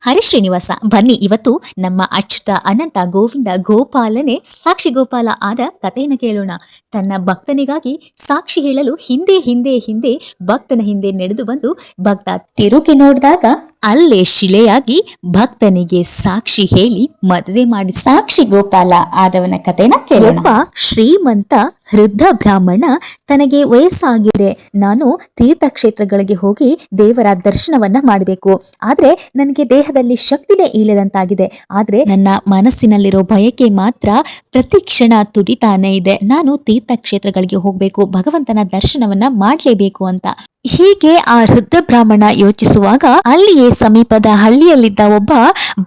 ಹರಿ ಶ್ರೀನಿವಾಸ. ಬನ್ನಿ ಇವತ್ತು ನಮ್ಮ ಅಚ್ಯುತ ಅನಂತ ಗೋವಿಂದ ಗೋಪಾಲನೆ ಸಾಕ್ಷಿ ಗೋಪಾಲ ಆದ ಕಥೆಯನ್ನು ಕೇಳೋಣ. ತನ್ನ ಭಕ್ತನಿಗಾಗಿ ಸಾಕ್ಷಿ ಹೇಳಲು ಹಿಂದೆ ಹಿಂದೆ ಹಿಂದೆ ಭಕ್ತನ ಹಿಂದೆ ನಡೆದು ಬಂದು ಭಕ್ತ ತಿರುಗಿ ನೋಡಿದಾಗ ಅಲ್ಲೇ ಶಿಲೆಯಾಗಿ ಭಕ್ತನಿಗೆ ಸಾಕ್ಷಿ ಹೇಳಿ ಮದುವೆ ಮಾಡಿ ಸಾಕ್ಷಿ ಗೋಪಾಲ ಆದವನ ಕಥೆನ ಕೇಳೋಣ. ಒಬ್ಬ ಶ್ರೀಮಂತ ವೃದ್ಧ ಬ್ರಾಹ್ಮಣ ತನಗೆ ವಯಸ್ಸಾಗಿದೆ, ನಾನು ತೀರ್ಥಕ್ಷೇತ್ರಗಳಿಗೆ ಹೋಗಿ ದೇವರ ದರ್ಶನವನ್ನ ಮಾಡಬೇಕು, ಆದ್ರೆ ನನಗೆ ದೇಹದಲ್ಲಿ ಶಕ್ತಿನೇ ಇಲ್ಲದಂತಾಗಿದೆ, ಆದ್ರೆ ನನ್ನ ಮನಸ್ಸಿನಲ್ಲಿರೋ ಬಯಕೆ ಮಾತ್ರ ಪ್ರತಿ ಕ್ಷಣ ತುಡಿತಾನೆ ಇದೆ. ನಾನು ತೀರ್ಥಕ್ಷೇತ್ರಗಳಿಗೆ ಹೋಗ್ಬೇಕು, ಭಗವಂತನ ದರ್ಶನವನ್ನ ಮಾಡ್ಲೇಬೇಕು ಅಂತ. ಹೀಗೆ ಆ ವೃದ್ಧ ಬ್ರಾಹ್ಮಣ ಯೋಚಿಸುವಾಗ ಅಲ್ಲಿಯೇ ಸಮೀಪದ ಹಳ್ಳಿಯಲ್ಲಿದ್ದ ಒಬ್ಬ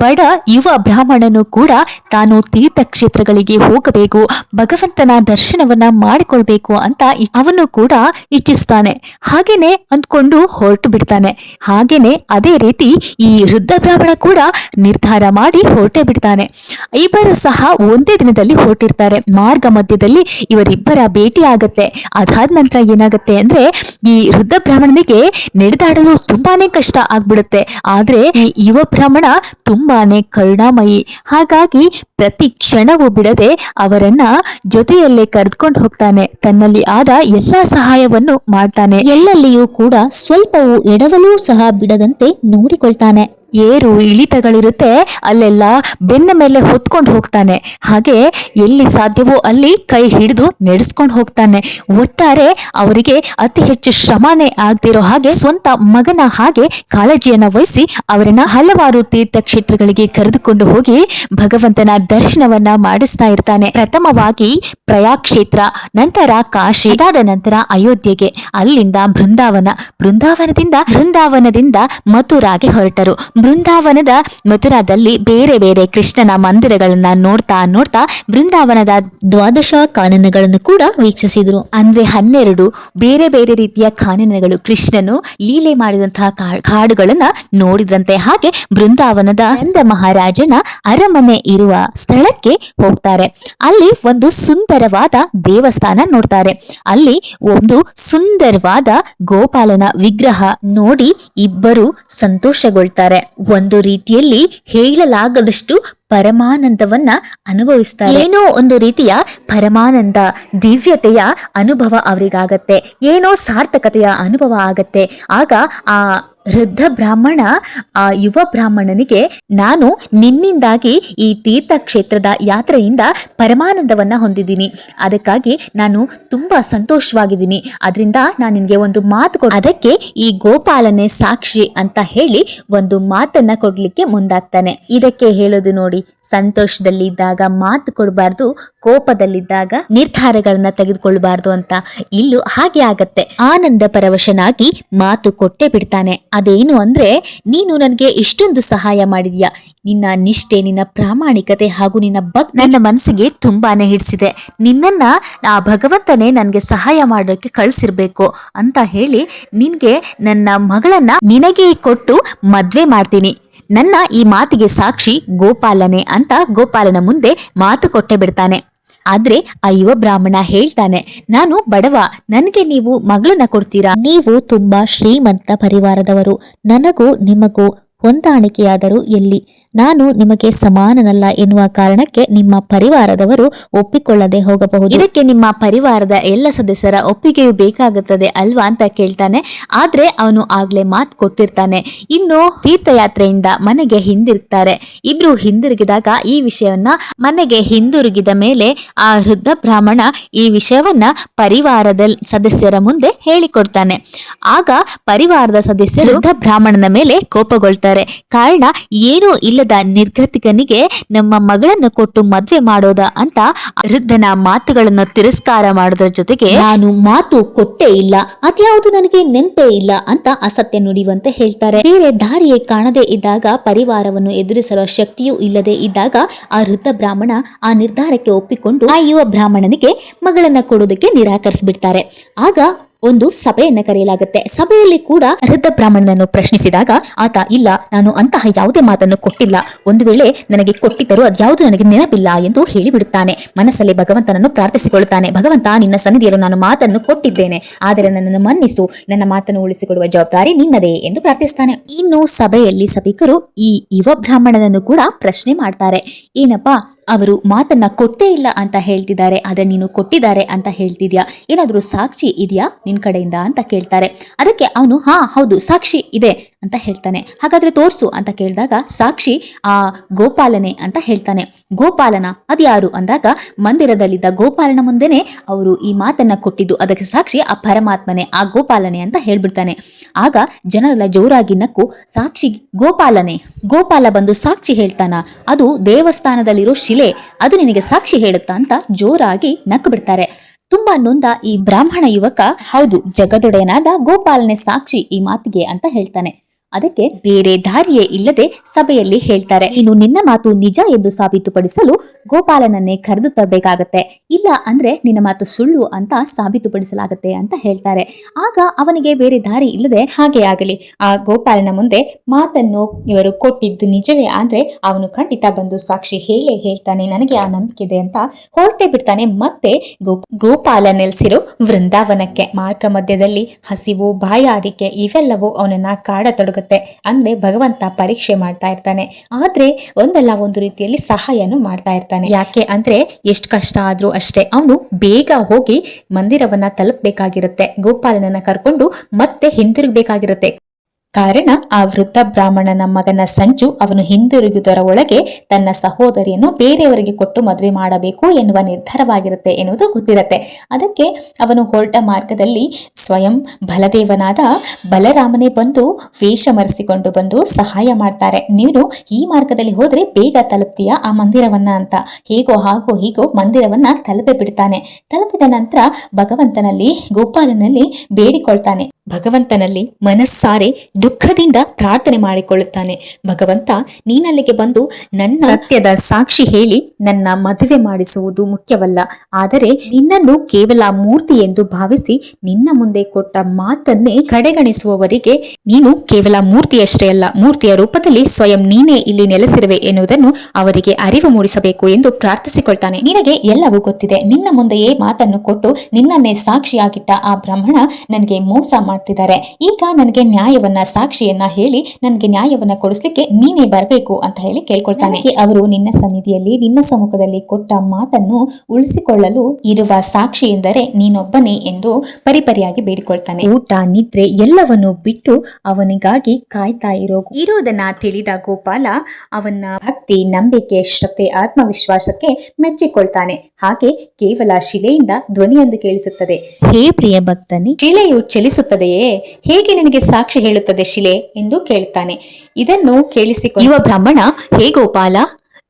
ಬಡ ಯುವ ಬ್ರಾಹ್ಮಣನು ಕೂಡ ತಾನು ತೀರ್ಥಕ್ಷೇತ್ರಗಳಿಗೆ ಹೋಗಬೇಕು, ಭಗವಂತನ ದರ್ಶನವನ್ನ ಮಾಡಿಕೊಳ್ಬೇಕು ಅಂತ ಅವನು ಕೂಡ ಇಚ್ಛಿಸ್ತಾನೆ. ಹಾಗೇನೆ ಅಂದ್ಕೊಂಡು ಹೊರಟು ಬಿಡ್ತಾನೆ. ಹಾಗೇನೆ ಅದೇ ರೀತಿ ಈ ವೃದ್ಧ ಬ್ರಾಹ್ಮಣ ಕೂಡ ನಿರ್ಧಾರ ಮಾಡಿ ಹೊರಟೇ ಬಿಡ್ತಾನೆ. ಇಬ್ಬರು ಸಹ ಒಂದೇ ದಿನದಲ್ಲಿ ಹೊರಟಿರ್ತಾರೆ. ಮಾರ್ಗ ಮಧ್ಯದಲ್ಲಿ ಇವರಿಬ್ಬರ ಭೇಟಿ ಆಗತ್ತೆ. ಅದಾದ ನಂತರ ಏನಾಗತ್ತೆ ಅಂದ್ರೆ ಈ ವೃದ್ಧ ಬ್ರಾಹ್ಮಣನಿಗೆ ನಡೆದಾಡಲು ತುಂಬಾನೇ ಕಷ್ಟ ಆಗ್ಬಿಡುತ್ತೆ. ಆದ್ರೆ ಈ ಯುವ ಬ್ರಾಹ್ಮಣ ತುಂಬಾನೇ ಕರುಣಾಮಯಿ. ಹಾಗಾಗಿ ಪ್ರತಿ ಕ್ಷಣವೂ ಬಿಡದೆ ಅವರನ್ನ ಜೊತೆಯಲ್ಲೇ ಕರೆದುಕೊಂಡು ಹೋಗ್ತಾನೆ. ತನ್ನಲ್ಲಿ ಆದ ಎಲ್ಲಾ ಸಹಾಯವನ್ನು ಮಾಡ್ತಾನೆ. ಎಲ್ಲೆಲ್ಲಿಯೂ ಕೂಡ ಸ್ವಲ್ಪವೂ ಎಡವಲೂ ಸಹ ಬಿಡದಂತೆ ನೋಡಿಕೊಳ್ತಾನೆ. ಏರು ಇಳಿತಗಳಿರುತ್ತೆ, ಅಲ್ಲೆಲ್ಲ ಬೆನ್ನ ಮೇಲೆ ಹೊತ್ಕೊಂಡು ಹೋಗ್ತಾನೆ. ಹಾಗೆ ಎಲ್ಲಿ ಸಾಧ್ಯವೋ ಅಲ್ಲಿ ಕೈ ಹಿಡಿದು ನಡೆಸ್ಕೊಂಡು ಹೋಗ್ತಾನೆ. ಒಟ್ಟಾರೆ ಅವರಿಗೆ ಅತಿ ಹೆಚ್ಚು ಶ್ರಮನೇ ಆಗದಿರೋ ಹಾಗೆ ಸ್ವಂತ ಮಗನ ಹಾಗೆ ಕಾಳಜಿಯನ್ನ ವಹಿಸಿ ಅವರನ್ನ ಹಲವಾರು ತೀರ್ಥಕ್ಷೇತ್ರಗಳಿಗೆ ಕರೆದುಕೊಂಡು ಹೋಗಿ ಭಗವಂತನ ದರ್ಶನವನ್ನ ಮಾಡಿಸ್ತಾ ಇರ್ತಾನೆ. ಪ್ರಥಮವಾಗಿ ಪ್ರಯಾಗ್ ಕ್ಷೇತ್ರ, ನಂತರ ಕಾಶಿ, ಅದಾದ ನಂತರ ಅಯೋಧ್ಯೆಗೆ, ಅಲ್ಲಿಂದ ಬೃಂದಾವನದಿಂದ ಮಥುರಾಗೆ ಹೊರಟರು. ಬೃಂದಾವನದ ಮಥುರಾದಲ್ಲಿ ಬೇರೆ ಬೇರೆ ಕೃಷ್ಣನ ಮಂದಿರಗಳನ್ನ ನೋಡ್ತಾ ನೋಡ್ತಾ ಬೃಂದಾವನದ ದ್ವಾದಶ ಕಾನನಗಳನ್ನು ಕೂಡ ವೀಕ್ಷಿಸಿದ್ರು. ಅಂದ್ರೆ 12 ಬೇರೆ ಬೇರೆ ರೀತಿಯ ಕಾನನಗಳು, ಕೃಷ್ಣನು ಲೀಲೆ ಮಾಡಿದಂತಹ ಕಾಡುಗಳನ್ನ ನೋಡಿದ್ರಂತೆ. ಹಾಗೆ ಬೃಂದಾವನದ ನಂದ ಮಹಾರಾಜನ ಅರಮನೆ ಇರುವ ಸ್ಥಳಕ್ಕೆ ಹೋಗ್ತಾರೆ. ಅಲ್ಲಿ ಒಂದು ಸುಂದರವಾದ ದೇವಸ್ಥಾನ ನೋಡ್ತಾರೆ. ಅಲ್ಲಿ ಒಂದು ಸುಂದರವಾದ ಗೋಪಾಲನ ವಿಗ್ರಹ ನೋಡಿ ಇಬ್ಬರು ಸಂತೋಷಗೊಳ್ತಾರೆ. ಒಂದು ರೀತಿಯಲ್ಲಿ ಹೇಳಲಾಗದಷ್ಟು ಪರಮಾನಂದವನ್ನ ಅನುಭವಿಸ್ತಾರೆ. ಏನೋ ಒಂದು ರೀತಿಯ ಪರಮಾನಂದ, ದಿವ್ಯತೆಯ ಅನುಭವ ಅವರಿಗಾಗತ್ತೆ. ಏನೋ ಸಾರ್ಥಕತೆಯ ಅನುಭವ ಆಗತ್ತೆ. ಆಗ ಆ ವೃದ್ಧ ಬ್ರಾಹ್ಮಣ ಆ ಯುವ ಬ್ರಾಹ್ಮಣನಿಗೆ, ನಾನು ನಿನ್ನಿಂದಾಗಿ ಈ ತೀರ್ಥಕ್ಷೇತ್ರದ ಯಾತ್ರೆಯಿಂದ ಪರಮಾನಂದವನ್ನ ಹೊಂದಿದ್ದೀನಿ, ಅದಕ್ಕಾಗಿ ನಾನು ತುಂಬಾ ಸಂತೋಷವಾಗಿದ್ದೀನಿ, ಅದರಿಂದ ನಾನು ನಿನ್ಗೆ ಒಂದು ಮಾತು ಅದಕ್ಕೆ ಈ ಗೋಪಾಲನೆ ಸಾಕ್ಷಿ ಅಂತ ಹೇಳಿ ಒಂದು ಮಾತನ್ನ ಕೊಡ್ಲಿಕ್ಕೆ ಮುಂದಾಗ್ತಾನೆ. ಇದಕ್ಕೆ ಹೇಳೋದು ನೋಡಿ, ಸಂತೋಷದಲ್ಲಿದ್ದಾಗ ಮಾತು ಕೊಡಬಾರ್ದು, ಕೋಪದಲ್ಲಿದ್ದಾಗ ನಿರ್ಧಾರಗಳನ್ನ ತೆಗೆದುಕೊಳ್ಬಾರ್ದು ಅಂತ. ಇಲ್ಲೂ ಹಾಗೆ ಆಗತ್ತೆ. ಆನಂದ ಪರವಶನಾಗಿ ಮಾತು ಕೊಟ್ಟೆ ಬಿಡ್ತಾನೆ. ಅದೇನು ಅಂದ್ರೆ, ನೀನು ನನಗೆ ಇಷ್ಟೊಂದು ಸಹಾಯ ಮಾಡಿದ್ಯಾ, ನಿನ್ನ ನಿಷ್ಠೆ, ನಿನ್ನ ಪ್ರಾಮಾಣಿಕತೆ ಹಾಗೂ ನಿನ್ನ ನನ್ನ ಮನಸ್ಸಿಗೆ ತುಂಬಾನೇ ಹಿಡಿಸಿದೆ. ನಿನ್ನನ್ನ ಆ ಭಗವಂತನೇ ನನಗೆ ಸಹಾಯ ಮಾಡೋಕೆ ಕಳಿಸಿರ್ಬೇಕು ಅಂತ ಹೇಳಿ ನಿನ್ಗೆ ನನ್ನ ಮಗಳನ್ನ ನಿನಗೆ ಕೊಟ್ಟು ಮದ್ವೆ ಮಾಡ್ತೀನಿ. ನನ್ನ ಈ ಮಾತಿಗೆ ಸಾಕ್ಷಿ ಗೋಪಾಲನೆ ಅಂತ ಗೋಪಾಲನ ಮುಂದೆ ಮಾತು ಕೊಟ್ಟೆ ಬಿಡ್ತಾನೆ. ಆದ್ರೆ ಆ ಯುವ ಬ್ರಾಹ್ಮಣ ಹೇಳ್ತಾನೆ, ನಾನು ಬಡವ, ನನಗೆ ನೀವು ಮಗಳನ್ನ ಕೊಡ್ತೀರಾ? ನೀವು ತುಂಬಾ ಶ್ರೀಮಂತ ಪರಿವಾರದವರು, ನನಗೂ ನಿಮಗೂ ಹೊಂದಾಣಿಕೆಯಾದರೂ ಎಲ್ಲಿ? ನಾನು ನಿಮಗೆ ಸಮಾನನಲ್ಲ ಎನ್ನುವ ಕಾರಣಕ್ಕೆ ನಿಮ್ಮ ಪರಿವಾರದವರು ಒಪ್ಪಿಕೊಳ್ಳದೆ ಹೋಗಬಹುದು. ಇದಕ್ಕೆ ನಿಮ್ಮ ಪರಿವಾರದ ಎಲ್ಲ ಸದಸ್ಯರ ಒಪ್ಪಿಗೆಯು ಬೇಕಾಗುತ್ತದೆ ಅಲ್ವಾ ಅಂತ ಕೇಳ್ತಾನೆ. ಆದ್ರೆ ಅವನು ಆಗ್ಲೇ ಮಾತು ಕೊಟ್ಟಿರ್ತಾನೆ. ಇನ್ನು ತೀರ್ಥಯಾತ್ರೆಯಿಂದ ಮನೆಗೆ ಹಿಂದಿರುಗ್ತಾರೆ. ಇಬ್ರು ಹಿಂದಿರುಗಿದಾಗ ಈ ವಿಷಯವನ್ನ ಮನೆಗೆ ಹಿಂದಿರುಗಿದ ಮೇಲೆ ಆ ವೃದ್ಧ ಬ್ರಾಹ್ಮಣ ಈ ವಿಷಯವನ್ನ ಪರಿವಾರದ ಸದಸ್ಯರ ಮುಂದೆ ಹೇಳಿಕೊಡ್ತಾನೆ. ಆಗ ಪರಿವಾರದ ಸದಸ್ಯರು ವೃದ್ಧ ಬ್ರಾಹ್ಮಣನ ಮೇಲೆ ಕೋಪಗೊಳ್ತಾರೆ. ಕಾರಣ ಏನೂ ಇಲ್ಲದ ನಿರ್ಗತಿಕನಿಗೆ ನಮ್ಮ ಮಗಳನ್ನು ಕೊಟ್ಟು ಮದ್ವೆ ಮಾಡೋದ ಅಂತ ವೃದ್ಧನ ಮಾತುಗಳನ್ನು ತಿರಸ್ಕಾರ ಮಾಡೋದ್ರ ಜೊತೆಗೆ, ನಾನು ಮಾತು ಕೊಟ್ಟೇ ಇಲ್ಲ, ಅದ್ಯಾವುದು ನನಗೆ ನೆನಪೇ ಇಲ್ಲ ಅಂತ ಅಸತ್ಯ ನುಡಿಯುವಂತೆ ಹೇಳ್ತಾರೆ. ಬೇರೆ ದಾರಿಯೇ ಕಾಣದೇ ಇದ್ದಾಗ, ಪರಿವಾರವನ್ನು ಎದುರಿಸಲು ಶಕ್ತಿಯೂ ಇಲ್ಲದೆ ಇದ್ದಾಗ ಆ ವೃದ್ಧ ಬ್ರಾಹ್ಮಣ ಆ ನಿರ್ಧಾರಕ್ಕೆ ಒಪ್ಪಿಕೊಂಡು ಆ ಯುವ ಬ್ರಾಹ್ಮಣನಿಗೆ ಮಗಳನ್ನ ಕೊಡೋದಕ್ಕೆ ನಿರಾಕರಿಸಿಬಿಡ್ತಾರೆ. ಆಗ ಒಂದು ಸಭೆಯನ್ನ ಕರೆಯಲಾಗುತ್ತೆ. ಸಭೆಯಲ್ಲಿ ಕೂಡ ವೃದ್ಧ ಬ್ರಾಹ್ಮಣನನ್ನು ಪ್ರಶ್ನಿಸಿದಾಗ ಆತ ಇಲ್ಲ, ನಾನು ಅಂತಹ ಯಾವುದೇ ಮಾತನ್ನು ಕೊಟ್ಟಿಲ್ಲ, ಒಂದು ವೇಳೆ ನನಗೆ ಕೊಟ್ಟಿದ್ದರೂ ಅದ್ಯಾವುದು ನನಗೆ ನೆನಪಿಲ್ಲ ಎಂದು ಹೇಳಿಬಿಡುತ್ತಾನೆ. ಮನಸ್ಸಲ್ಲಿ ಭಗವಂತನನ್ನು ಪ್ರಾರ್ಥಿಸಿಕೊಳ್ಳುತ್ತಾನೆ. ಭಗವಂತ, ನಿನ್ನ ಸನ್ನಿಧಿಯಲ್ಲೂ ನಾನು ಮಾತನ್ನು ಕೊಟ್ಟಿದ್ದೇನೆ, ಆದರೆ ನನ್ನನ್ನು ಮನ್ನಿಸು, ನನ್ನ ಮಾತನ್ನು ಉಳಿಸಿಕೊಡುವ ಜವಾಬ್ದಾರಿ ನಿನ್ನದೇ ಎಂದು ಪ್ರಾರ್ಥಿಸ್ತಾನೆ. ಇನ್ನು ಸಭೆಯಲ್ಲಿ ಸಭಿಕರು ಈ ಯುವ ಬ್ರಾಹ್ಮಣನನ್ನು ಕೂಡ ಪ್ರಶ್ನೆ ಮಾಡ್ತಾರೆ. ಏನಪ್ಪಾ, ಅವರು ಮಾತನ್ನ ಕೊಟ್ಟೇ ಇಲ್ಲ ಅಂತ ಹೇಳ್ತಿದ್ದಾರೆ, ಆದ್ರೆ ನೀನು ಕೊಟ್ಟಿದ್ದಾರೆ ಅಂತ ಹೇಳ್ತಿದ್ಯಾ, ಏನಾದ್ರೂ ಸಾಕ್ಷಿ ಇದೆಯಾ ನಿನ್ ಕಡೆಯಿಂದ ಅಂತ ಕೇಳ್ತಾರೆ. ಅದಕ್ಕೆ ಅವನು ಹೌದು ಸಾಕ್ಷಿ ಇದೆ ಅಂತ ಹೇಳ್ತಾನೆ. ಹಾಗಾದ್ರೆ ತೋರ್ಸು ಅಂತ ಕೇಳಿದಾಗ ಸಾಕ್ಷಿ ಆ ಗೋಪಾಲನೆ ಅಂತ ಹೇಳ್ತಾನೆ. ಗೋಪಾಲನ ಅದ್ಯಾರು ಅಂದಾಗ ಮಂದಿರದಲ್ಲಿದ್ದ ಗೋಪಾಲನ ಮುಂದೆನೆ ಅವರು ಈ ಮಾತನ್ನ ಕೊಟ್ಟಿದ್ದು, ಅದಕ್ಕೆ ಸಾಕ್ಷಿ ಆ ಪರಮಾತ್ಮನೆ, ಆ ಗೋಪಾಲನೆ ಅಂತ ಹೇಳ್ಬಿಡ್ತಾನೆ. ಆಗ ಜನರೆಲ್ಲ ಜೋರಾಗಿ ನಕ್ಕು, ಸಾಕ್ಷಿ ಗೋಪಾಲನೆ, ಗೋಪಾಲ ಬಂದು ಸಾಕ್ಷಿ ಹೇಳ್ತಾನ, ಅದು ದೇವಸ್ಥಾನದಲ್ಲಿರೋ ಶಿಲೆ, ಅದು ನಿನಗೆ ಸಾಕ್ಷಿ ಹೇಳುತ್ತಾ ಅಂತ ಜೋರಾಗಿ ನಕ್ಕು ಬಿಡ್ತಾರೆ. ತುಂಬಾ ನೊಂದ ಈ ಬ್ರಾಹ್ಮಣ ಯುವಕ, ಹೌದು ಜಗದೊಡೆಯನಾದ ಗೋಪಾಲನೆ ಸಾಕ್ಷಿ ಈ ಮಾತಿಗೆ ಅಂತ ಹೇಳ್ತಾನೆ. ಅದಕ್ಕೆ ಬೇರೆ ದಾರಿಯೇ ಇಲ್ಲದೆ ಸಭೆಯಲ್ಲಿ ಹೇಳ್ತಾರೆ, ಇನ್ನು ನಿನ್ನ ಮಾತು ನಿಜ ಎಂದು ಸಾಬೀತುಪಡಿಸಲು ಗೋಪಾಲನನ್ನೇ ಕರೆದು ತರಬೇಕಾಗತ್ತೆ, ಇಲ್ಲ ಅಂದ್ರೆ ನಿನ್ನ ಮಾತು ಸುಳ್ಳು ಅಂತ ಸಾಬೀತುಪಡಿಸಲಾಗತ್ತೆ ಅಂತ ಹೇಳ್ತಾರೆ. ಆಗ ಅವನಿಗೆ ಬೇರೆ ದಾರಿ ಇಲ್ಲದೆ ಹಾಗೆ ಆಗಲಿ, ಆ ಗೋಪಾಲನ ಮುಂದೆ ಮಾತನ್ನು ಇವರು ಕೊಟ್ಟಿದ್ದು ನಿಜವೇ ಆದ್ರೆ ಅವನು ಖಂಡಿತ ಬಂದು ಸಾಕ್ಷಿ ಹೇಳೇ ಹೇಳ್ತಾನೆ, ನನಗೆ ಆ ನಂಬಿಕೆ ಇದೆ ಅಂತ ಹೊರಟೆ ಬಿಡ್ತಾನೆ. ಮತ್ತೆ ಗೋಪಾಲ ನೆಲೆಸಿರೋ ವೃಂದಾವನಕ್ಕೆ. ಮಾರ್ಗ ಮಧ್ಯದಲ್ಲಿ ಹಸಿವು, ಬಾಯಾರಿಕೆ ಇವೆಲ್ಲವೂ ಅವನನ್ನ ಕಾಡತೊಡಗುತ್ತೆ. ಅಂದ್ರೆ ಭಗವಂತ ಪರೀಕ್ಷೆ ಮಾಡ್ತಾ ಇರ್ತಾನೆ, ಆದ್ರೆ ಒಂದಲ್ಲ ಒಂದು ರೀತಿಯಲ್ಲಿ ಸಹಾಯನು ಮಾಡ್ತಾ ಇರ್ತಾನೆ. ಯಾಕೆ ಅಂದ್ರೆ ಎಷ್ಟು ಕಷ್ಟ ಆದ್ರೂ ಅಷ್ಟೇ ಅವನು ಬೇಗ ಹೋಗಿ ಮಂದಿರವನ್ನ ತಲುಪಬೇಕಾಗಿರುತ್ತೆ, ಗೋಪಾಲನನ್ನ ಕರ್ಕೊಂಡು ಮತ್ತೆ ಹಿಂದಿರುಗಬೇಕಾಗಿರುತ್ತೆ. ಕಾರಣ ಆ ವೃದ್ಧ ಬ್ರಾಹ್ಮಣನ ಮಗನ ಸಂಜು ಅವನು ಹಿಂದಿರುಗುವುದರ ಒಳಗೆ ತನ್ನ ಸಹೋದರಿಯನ್ನು ಬೇರೆಯವರಿಗೆ ಕೊಟ್ಟು ಮದುವೆ ಮಾಡಬೇಕು ಎನ್ನುವ ನಿರ್ಧಾರವಾಗಿರುತ್ತೆ ಎನ್ನುವುದು ಗೊತ್ತಿರುತ್ತೆ. ಅದಕ್ಕೆ ಅವನು ಹೊರಟ ಮಾರ್ಗದಲ್ಲಿ ಸ್ವಯಂ ಬಲದೇವನಾದ ಬಲರಾಮನೇ ಬಂದು ವೇಷ ಮರೆಸಿಕೊಂಡು ಬಂದು ಸಹಾಯ ಮಾಡ್ತಾರೆ. ನೀನು ಈ ಮಾರ್ಗದಲ್ಲಿ ಹೋದ್ರೆ ಬೇಗ ತಲುಪ್ತೀಯ ಆ ಮಂದಿರವನ್ನ ಅಂತ. ಹೇಗೋ ಹಾಗೋ ಹೀಗೋ ಮಂದಿರವನ್ನ ತಲುಪಿ ಬಿಡ್ತಾನೆ. ತಲುಪಿದ ನಂತರ ಭಗವಂತನಲ್ಲಿ ಗೋಪಾಲನಲ್ಲಿ ಬೇಡಿಕೊಳ್ತಾನೆ. ಭಗವಂತನಲ್ಲಿ ಮನಸ್ಸಾರೆ ದುಃಖದಿಂದ ಪ್ರಾರ್ಥನೆ ಮಾಡಿಕೊಳ್ಳುತ್ತಾನೆ. ಭಗವಂತ, ನೀನಲ್ಲಿಗೆ ಬಂದು ನನ್ನ ಸತ್ಯದ ಸಾಕ್ಷಿ ಹೇಳಿ ನನ್ನ ಮದುವೆ ಮಾಡಿಸುವುದು ಮುಖ್ಯವಲ್ಲ, ಆದರೆ ನಿನ್ನನ್ನು ಕೇವಲ ಮೂರ್ತಿ ಎಂದು ಭಾವಿಸಿ ನಿನ್ನ ಮುಂದೆ ಕೊಟ್ಟ ಮಾತನ್ನೇ ಕಡೆಗಣಿಸುವವರಿಗೆ ನೀನು ಕೇವಲ ಮೂರ್ತಿಯಷ್ಟೇ ಅಲ್ಲ, ಮೂರ್ತಿಯ ರೂಪದಲ್ಲಿ ಸ್ವಯಂ ನೀನೇ ಇಲ್ಲಿ ನೆಲೆಸಿರುವೆ ಎನ್ನುವುದನ್ನು ಅವರಿಗೆ ಅರಿವು ಮೂಡಿಸಬೇಕು ಎಂದು ಪ್ರಾರ್ಥಿಸಿಕೊಳ್ತಾನೆ. ನಿನಗೆ ಎಲ್ಲವೂ ಗೊತ್ತಿದೆ, ನಿನ್ನ ಮುಂದೆಯೇ ಮಾತನ್ನು ಕೊಟ್ಟು ನಿನ್ನನ್ನೇ ಸಾಕ್ಷಿಯಾಗಿಟ್ಟ ಆ ಬ್ರಾಹ್ಮಣ ನನಗೆ ಮೋಸ ಮಾಡ್ತಿದ್ದಾರೆ. ಈಗ ನನಗೆ ನ್ಯಾಯವನ್ನ, ಸಾಕ್ಷಿಯನ್ನ ಹೇಳಿ ನನಗೆ ನ್ಯಾಯವನ್ನ ಕೊಡಿಸ್ಲಿಕ್ಕೆ ನೀನೇ ಬರಬೇಕು ಅಂತ ಹೇಳಿ ಕೇಳ್ಕೊಳ್ತಾನೆ. ಅವರು ನಿನ್ನ ಸನ್ನಿಧಿಯಲ್ಲಿ ನಿನ್ನ ಸಮ್ಮುಖದಲ್ಲಿ ಕೊಟ್ಟ ಮಾತನ್ನು ಉಳಿಸಿಕೊಳ್ಳಲು ಇರುವ ಸಾಕ್ಷಿ ಎಂದರೆ ನೀನೊಬ್ಬನೇ ಎಂದು ಪರಿಪರಿಯಾಗಿ ಬೇಡಿಕೊಳ್ತಾನೆ. ಊಟ ನಿದ್ರೆ ಎಲ್ಲವನ್ನು ಬಿಟ್ಟು ಅವನಿಗಾಗಿ ಕಾಯ್ತಾ ಇರೋದನ್ನ ತಿಳಿದ ಗೋಪಾಲ ಅವನ ಭಕ್ತಿ, ನಂಬಿಕೆ, ಶ್ರದ್ಧೆ, ಆತ್ಮವಿಶ್ವಾಸಕ್ಕೆ ಮೆಚ್ಚಿಕೊಳ್ತಾನೆ. ಹಾಗೆ ಕೇವಲ ಶಿಲೆಯಿಂದ ಧ್ವನಿಯೊಂದು ಕೇಳಿಸುತ್ತದೆ, ಹೇ ಪ್ರಿಯ ಭಕ್ತನೇ, ಶಿಲೆಯು ಚಲಿಸುತ್ತದೆಯೇ, ಹೇಗೆ ನಿನಗೆ ಸಾಕ್ಷಿ ಹೇಳುತ್ತದೆ ಶಿಲೆ ಎಂದು ಕೇಳುತ್ತಾನೆ. ಇದನ್ನು ಕೇಳಿಸಿಕೊಂಡು ಯುವ ಬ್ರಾಹ್ಮಣ, ಹೇ ಗೋಪಾಲ,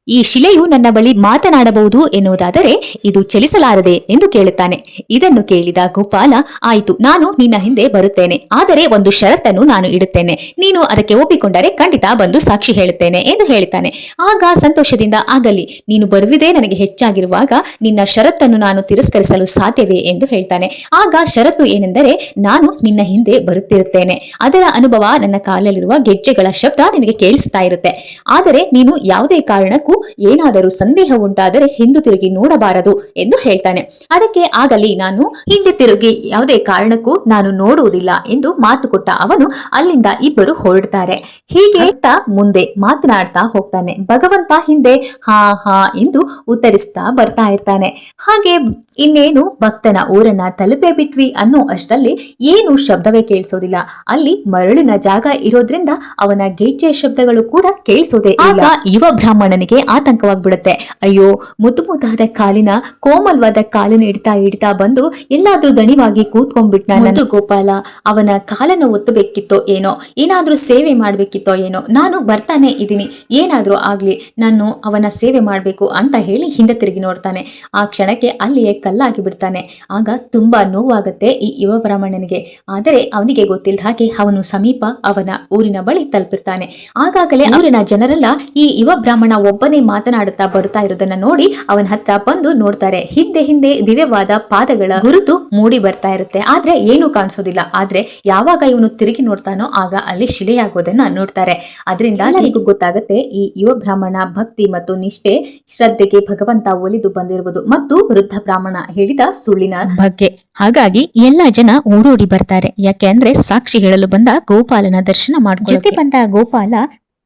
ಈ ಶಿಲೆಯು ನನ್ನ ಬಳಿ ಮಾತನಾಡಬಹುದು ಎನ್ನುವುದಾದರೆ ಇದು ಚಲಿಸಲಾರದೆ ಎಂದು ಕೇಳುತ್ತಾನೆ. ಇದನ್ನು ಕೇಳಿದ ಗೋಪಾಲ, ಆಯಿತು, ನಾನು ನಿನ್ನ ಹಿಂದೆ ಬರುತ್ತೇನೆ, ಆದರೆ ಒಂದು ಷರತ್ತನ್ನು ನಾನು ಇಡುತ್ತೇನೆ, ನೀನು ಅದಕ್ಕೆ ಒಪ್ಪಿಕೊಂಡರೆ ಖಂಡಿತ ಬಂದು ಸಾಕ್ಷಿ ಹೇಳುತ್ತೇನೆ ಎಂದು ಹೇಳುತ್ತಾನೆ. ಆಗ ಸಂತೋಷದಿಂದ, ಆಗಲಿ, ನೀನು ಬರುವುದೇ ನನಗೆ ಹೆಚ್ಚಾಗಿರುವಾಗ ನಿನ್ನ ಷರತ್ತನ್ನು ನಾನು ತಿರಸ್ಕರಿಸಲು ಸಾಧ್ಯವೇ ಎಂದು ಹೇಳ್ತಾನೆ. ಆಗ ಷರತ್ತು ಏನೆಂದರೆ, ನಾನು ನಿನ್ನ ಹಿಂದೆ ಬರುತ್ತಿರುತ್ತೇನೆ, ಅದರ ಅನುಭವ ನನ್ನ ಕಾಲಲ್ಲಿರುವ ಗೆಜ್ಜೆಗಳ ಶಬ್ದ ನಿನಗೆ ಕೇಳಿಸ್ತಾ ಇರುತ್ತೆ, ಆದರೆ ನೀನು ಯಾವುದೇ ಕಾರಣಕ್ಕೂ ಏನಾದರೂ ಸಂದೇಹ ಉಂಟಾದರೆ ಹಿಂದೆ ತಿರುಗಿ ನೋಡಬಾರದು ಎಂದು ಹೇಳ್ತಾನೆ. ಅದಕ್ಕೆ ಆಗಲಿ, ನಾನು ಹಿಂದೆ ತಿರುಗಿ ಯಾವುದೇ ಕಾರಣಕ್ಕೂ ನಾನು ನೋಡುವುದಿಲ್ಲ ಎಂದು ಮಾತು ಕೊಟ್ಟ ಅವನು ಅಲ್ಲಿಂದ ಇಬ್ಬರು ಹೊರಡ್ತಾರೆ. ಹೀಗೆ ಮುಂದೆ ಮಾತನಾಡ್ತಾ ಹೋಗ್ತಾನೆ. ಭಗವಂತ ಹಿಂದೆ ಹಾ ಹಾ ಎಂದು ಉತ್ತರಿಸ್ತಾ ಬರ್ತಾ ಇರ್ತಾನೆ. ಹಾಗೆ ಇನ್ನೇನು ಭಕ್ತನ ಊರನ್ನ ತಲುಪೇ ಬಿಟ್ವಿ ಅನ್ನೋ ಅಷ್ಟರಲ್ಲಿ ಏನು ಶಬ್ದವೇ ಕೇಳಿಸೋದಿಲ್ಲ. ಅಲ್ಲಿ ಮರಳಿನ ಜಾಗ ಇರೋದ್ರಿಂದ ಅವನ ಗೆಜ್ಜೆ ಶಬ್ದಗಳು ಕೂಡ ಕೇಳಿಸೋದೇ ಇಲ್ಲ. ಯುವ ಬ್ರಾಹ್ಮಣನಿಗೆ ಆತಂಕವಾಗ್ಬಿಡುತ್ತೆ. ಅಯ್ಯೋ, ಮುದ್ದು ಮುದ್ದಾದ ಕಾಲಿನ, ಕೋಮಲ್ವಾದ ಕಾಲನ್ನು ಇಡ್ತಾ ಬಂದು ಎಲ್ಲಾದ್ರೂ ದಣಿವಾಗಿ ಕೂತ್ಕೊಂಡ್ಬಿಟ್ನ ನನ್ನ ಗೋಪಾಲ. ಅವನ ಕಾಲನ್ನು ಒತ್ತಬೇಕಿತ್ತೋ ಏನೋ, ಏನಾದ್ರೂ ಸೇವೆ ಮಾಡ್ಬೇಕಿತ್ತೋ ಏನೋ, ನಾನು ಬರ್ತಾನೆ ಇದೀನಿ, ಏನಾದ್ರೂ ಆಗ್ಲಿ, ನಾನು ಅವನ ಸೇವೆ ಮಾಡ್ಬೇಕು ಅಂತ ಹೇಳಿ ಹಿಂದೆ ತಿರುಗಿ ನೋಡ್ತಾನೆ. ಆ ಕ್ಷಣಕ್ಕೆ ಅಲ್ಲಿಯೇ ಕಲ್ಲಾಗಿ ಬಿಡ್ತಾನೆ. ಆಗ ತುಂಬಾ ನೋವಾಗುತ್ತೆ ಈ ಯುವ ಬ್ರಾಹ್ಮಣನಿಗೆ. ಆದರೆ ಅವನಿಗೆ ಗೊತ್ತಿಲ್ಲದ ಹಾಗೆ ಅವನು ಸಮೀಪ ಅವನ ಊರಿನ ಬಳಿ ತಲುಪಿರ್ತಾನೆ. ಆಗಾಗಲೇ ಊರಿನ ಜನರೆಲ್ಲ ಈ ಯುವ ಬ್ರಾಹ್ಮಣ ಒಬ್ಬನೇ ಹಾಗೆ ಮಾತನಾಡುತ್ತಾ ಬರುತ್ತಾ ಇರೋದನ್ನ ನೋಡಿ ಅವನ ಹತ್ರ ಬಂದು ನೋಡ್ತಾರೆ. ಹಿಂದೆ ಹಿಂದೆ ದಿವ್ಯವಾದ ಪಾದಗಳ ಗುರುತು ಮೂಡಿ ಬರ್ತಾ ಇರುತ್ತೆ, ಆದ್ರೆ ಏನು ಕಾಣಿಸೋದಿಲ್ಲ. ಆದ್ರೆ ಯಾವಾಗ ಇವನು ತಿರುಗಿ ನೋಡ್ತಾನೋ ಆಗ ಅಲ್ಲಿ ಶಿಲೆಯಾಗೋದನ್ನ ನೋಡ್ತಾರೆ. ಅದರಿಂದ ಎಲ್ಲರಿಗೂ ಗೊತ್ತಾಗುತ್ತೆ ಈ ಯುವ ಬ್ರಾಹ್ಮಣ ಭಕ್ತಿ ಮತ್ತು ನಿಷ್ಠೆ ಶ್ರದ್ಧೆಗೆ ಭಗವಂತ ಒಲಿದು ಬಂದಿರುವುದು ಮತ್ತು ವೃದ್ಧ ಬ್ರಾಹ್ಮಣ ಹೇಳಿದ ಸುಳ್ಳಿನ ಬಗ್ಗೆ. ಹಾಗಾಗಿ ಎಲ್ಲಾ ಜನ ಓಡೋಡಿ ಬರ್ತಾರೆ. ಯಾಕೆ ಅಂದ್ರೆ ಸಾಕ್ಷಿ ಹೇಳಲು ಬಂದ ಗೋಪಾಲನ ದರ್ಶನ ಜೊತೆ ಬಂದ ಗೋಪಾಲ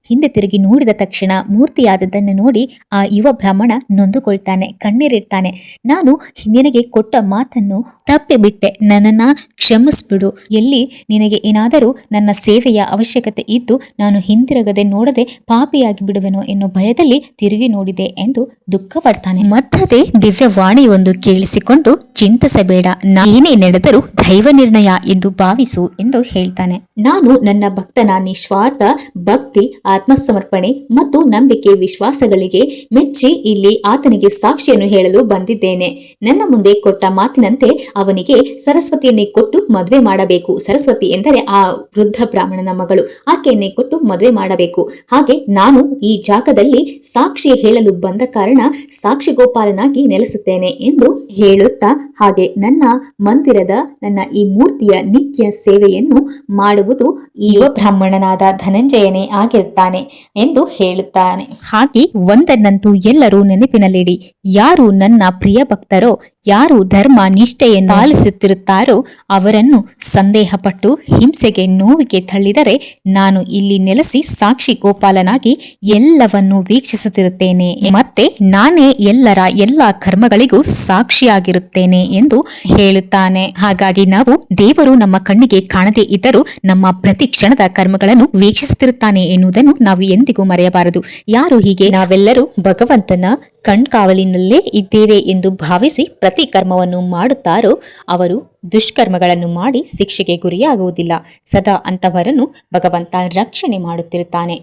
ಹಿಂದೆ ತಿರುಗಿ ನೋಡಿದ ತಕ್ಷಣ ಮೂರ್ತಿಯಾದದ್ದನ್ನು ನೋಡಿ ಆ ಯುವ ಬ್ರಾಹ್ಮಣ ನೊಂದುಕೊಳ್ತಾನೆ, ಕಣ್ಣೀರಿಡ್ತಾನೆ. ನಾನು ನಿನಗೆ ಕೊಟ್ಟ ಮಾತನ್ನು ತಪ್ಪಿ ಬಿಟ್ಟೆ, ನನ್ನನ್ನ ಕ್ಷಮಿಸ್ಬಿಡು. ಎಲ್ಲಿ ನಿನಗೆ ಏನಾದರೂ ನನ್ನ ಸೇವೆಯ ಅವಶ್ಯಕತೆ ಇದ್ದು ನಾನು ಹಿಂದಿರುಗದೆ ನೋಡದೆ ಪಾಪಿಯಾಗಿ ಬಿಡುವೆನೋ ಎನ್ನೋ ಭಯದಲ್ಲಿ ತಿರುಗಿ ನೋಡಿದೆ ಎಂದು ದುಃಖ ಪಡ್ತಾನೆ. ಮತ್ತದೇ ದಿವ್ಯವಾಣಿ ಒಂದು ಕೇಳಿಸಿಕೊಂಡು ಚಿಂತಿಸಬೇಡ, ಏನೇ ನಡೆದರೂ ದೈವ ನಿರ್ಣಯ ಎಂದು ಭಾವಿಸು ಎಂದು ಹೇಳ್ತಾನೆ. ನಾನು ನನ್ನ ಭಕ್ತನ ನಿಸ್ವಾರ್ಥ ಭಕ್ತಿ, ಆತ್ಮಸಮರ್ಪಣೆ ಮತ್ತು ನಂಬಿಕೆ ವಿಶ್ವಾಸಗಳಿಗೆ ಮೆಚ್ಚಿ ಇಲ್ಲಿ ಆತನಿಗೆ ಸಾಕ್ಷಿಯನ್ನು ಹೇಳಲು ಬಂದಿದ್ದೇನೆ. ನನ್ನ ಮುಂದೆ ಕೊಟ್ಟ ಮಾತಿನಂತೆ ಅವನಿಗೆ ಸರಸ್ವತಿಯನ್ನೇ ಕೊಟ್ಟು ಮದುವೆ ಮಾಡಬೇಕು. ಸರಸ್ವತಿ ಎಂದರೆ ಆ ವೃದ್ಧ ಬ್ರಾಹ್ಮಣನ ಮಗಳು, ಆಕೆಯನ್ನೇ ಕೊಟ್ಟು ಮದುವೆ ಮಾಡಬೇಕು. ಹಾಗೆ ನಾನು ಈ ಜಾಗದಲ್ಲಿ ಸಾಕ್ಷಿ ಹೇಳಲು ಬಂದ ಕಾರಣ ಸಾಕ್ಷಿ ಗೋಪಾಲನಾಗಿ ನೆಲೆಸುತ್ತೇನೆ ಎಂದು ಹೇಳುತ್ತಾ, ಹಾಗೆ ನನ್ನ ಮಂದಿರದ ನನ್ನ ಈ ಮೂರ್ತಿಯ ನಿತ್ಯ ಸೇವೆಯನ್ನು ಮಾಡುವುದು ಈ ಬ್ರಾಹ್ಮಣನಾದ ಧನಂಜಯನೇ ಆಗಿರ್ತಾನೆ ಎಂದು ಹೇಳುತ್ತಾನೆ. ಹಾಗೆ ಒಂದನ್ನಂತೂ ಎಲ್ಲರೂ ನೆನಪಿನಲ್ಲಿಡಿ, ಯಾರು ನನ್ನ ಪ್ರಿಯ ಭಕ್ತರೋ, ಯಾರು ಧರ್ಮ ನಿಷ್ಠೆಯನ್ನು ಪಾಲಿಸುತ್ತಿರುತ್ತಾರೋ ಅವರನ್ನು ಸಂದೇಹಪಟ್ಟು ಹಿಂಸೆಗೆ ನೋವಿಗೆ ತಳ್ಳಿದರೆ ನಾನು ಇಲ್ಲಿ ನೆಲೆಸಿ ಸಾಕ್ಷಿ ಗೋಪಾಲನಾಗಿ ಎಲ್ಲವನ್ನೂ ವೀಕ್ಷಿಸುತ್ತಿರುತ್ತೇನೆ. ಮತ್ತೆ ನಾನೇ ಎಲ್ಲರ ಎಲ್ಲ ಕರ್ಮಗಳಿಗೂ ಸಾಕ್ಷಿಯಾಗಿರುತ್ತೇನೆ ಎಂದು ಹೇಳುತ್ತಾನೆ. ಹಾಗಾಗಿ ನಾವು ದೇವರು ನಮ್ಮ ಕಣ್ಣಿಗೆ ಕಾಣದೇ ಇದ್ದರೂ ನಮ್ಮ ಪ್ರತಿ ಕ್ಷಣದ ಕರ್ಮಗಳನ್ನು ವೀಕ್ಷಿಸುತ್ತಿರುತ್ತಾನೆ ಎನ್ನುವುದನ್ನು ನಾವು ಎಂದಿಗೂ ಮರೆಯಬಾರದು. ಯಾರು ಹೀಗೆ ನಾವೆಲ್ಲರೂ ಭಗವಂತನ ಕಣ್ಕಾವಲಿನಲ್ಲೇ ಇದ್ದೇವೆ ಎಂದು ಭಾವಿಸಿ ಪ್ರತಿ ಕರ್ಮವನ್ನು ಮಾಡುತ್ತಾರೋ ಅವರು ದುಷ್ಕರ್ಮಗಳನ್ನು ಮಾಡಿ ಶಿಕ್ಷೆಗೆ ಗುರಿಯಾಗುವುದಿಲ್ಲ. ಸದಾ ಅಂತವರನ್ನು ಭಗವಂತ ರಕ್ಷಣೆ ಮಾಡುತ್ತಿರುತ್ತಾನೆ.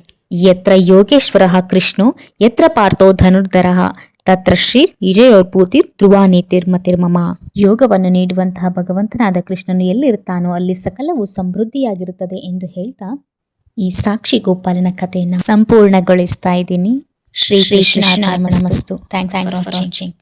ಯತ್ರ ಯೋಗೇಶ್ವರಃ ಕೃಷ್ಣೋ ಯತ್ರ ಪಾರ್ಥೋ ಧನುರ್ಧರಃ ತತ್ರ ಶ್ರೀ ವಿಜಯೋರ್ಭೂತಿ ಧ್ರುವ ನೀತಿರ್ಮತಿರ್ಮಮ. ಯೋಗವನ್ನು ನೀಡುವಂತಹ ಭಗವಂತನಾದ ಕೃಷ್ಣನು ಎಲ್ಲಿರುತ್ತಾನೋ ಅಲ್ಲಿ ಸಕಲವೂ ಸಮೃದ್ಧಿಯಾಗಿರುತ್ತದೆ ಎಂದು ಹೇಳ್ತಾ ಈ ಸಾಕ್ಷಿ ಗೋಪಾಲನ ಕಥೆಯನ್ನು ಸಂಪೂರ್ಣಗೊಳಿಸ್ತಾ ಇದ್ದೀನಿ. ಶ್ರೀ ಕೃಷ್ಣ ಅರ್ಪಣಮಸ್ತು. Thanks for watching.